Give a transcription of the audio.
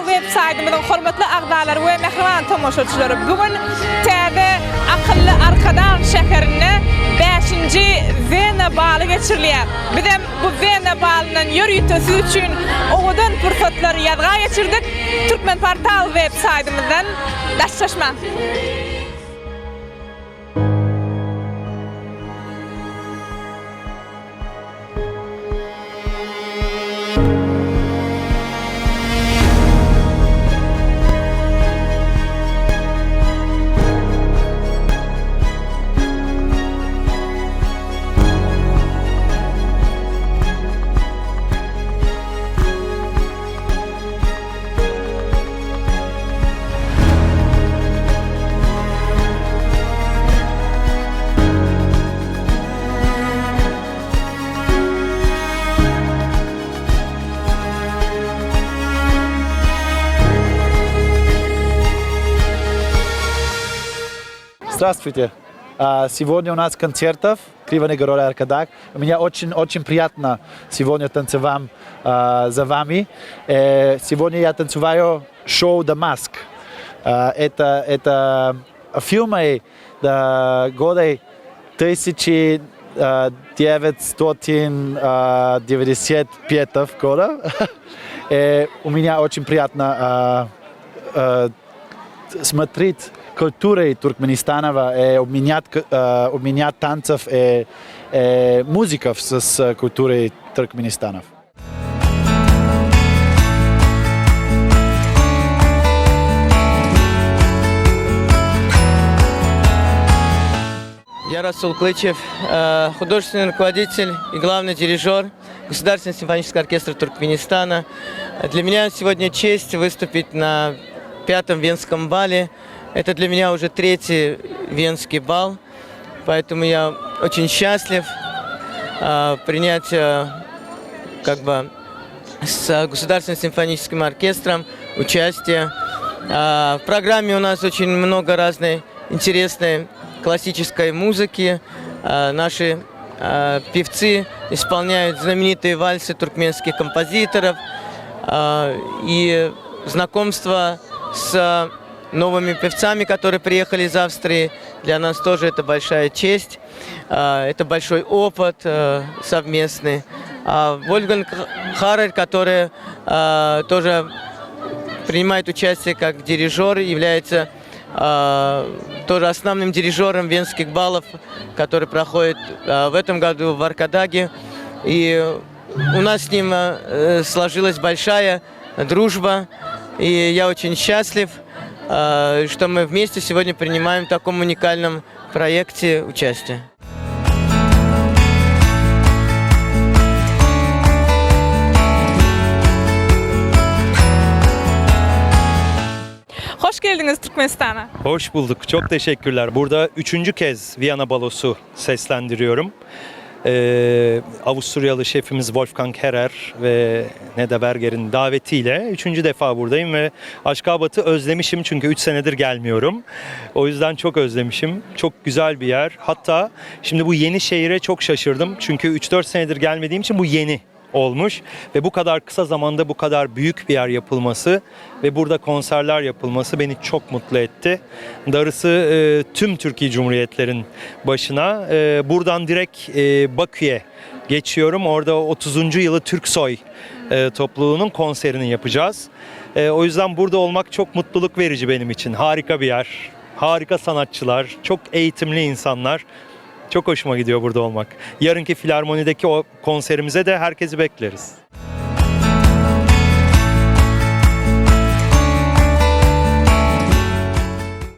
web-saytymyzyň hormatly agdalary we mehriban tomoşaçylary, bugün täze akylly arkadan şäherine 5-nji Vena baly geçirilýär. Bizem bu Vena balynyň ýürüýtesi üçin oňdan pursatlary ýazga geçirdik. Türkmen portal web-saytymyzdan daşlaşma. Здравствуйте. Сегодня у нас концертов Кривая Гора Аркадак. Мне очень приятно сегодня танцевать за вами. Сегодня я танцеваю шоу «The Mask». Это фильмы года 1995 года. У меня очень приятно смотреть культурой Туркменистана, обменять танцев и музыков с культурой Туркменистана. Я Расул Клычев, художественный руководитель и главный дирижер Государственного симфонического оркестра Туркменистана. Для меня сегодня честь выступить на 5-м Венском бале. Это для меня уже 3-й Венский бал, поэтому я очень счастлив принять с Государственным симфоническим оркестром участие. В программе у нас очень много разной интересной классической музыки. Наши певцы исполняют знаменитые вальсы туркменских композиторов. И знакомство с новыми певцами, которые приехали из Австрии, для нас тоже это большая честь. Это большой опыт совместный. Вольфганг Харрель, который тоже принимает участие как дирижер, является тоже основным дирижером венских балов, который проходит в этом году в Аркадаге. И у нас с ним сложилась большая дружба, и я очень счастлив, что мы вместе сегодня принимаем в таком уникальном проекте участие. Hoş geldiniz Türkmenistan'a. Hoş bulduk. Çok teşekkürler. Burada 3. kez Viyana Balosu seslendiriyorum. Avusturyalı şefimiz Wolfgang Herer ve Neda Berger'in davetiyle 3. defa buradayım ve Aşkabat'ı özlemişim çünkü 3 senedir gelmiyorum. O yüzden çok özlemişim. Çok güzel bir yer. Hatta şimdi bu yeni şehire çok şaşırdım. Çünkü 3-4 senedir gelmediğim için bu yeni olmuş ve bu kadar kısa zamanda bu kadar büyük bir yer yapılması ve burada konserler yapılması beni çok mutlu etti. Darısı tüm Türkiye Cumhuriyetlerin başına. Buradan direkt Bakü'ye geçiyorum. Orada 30. yılı Türksoy topluluğunun konserini yapacağız. O yüzden burada olmak çok mutluluk verici benim için. Harika bir yer, harika sanatçılar, çok eğitimli insanlar. Çok hoşuma gidiyor burada olmak. Yarınki Filarmoni'deki o konserimize de herkesi bekleriz.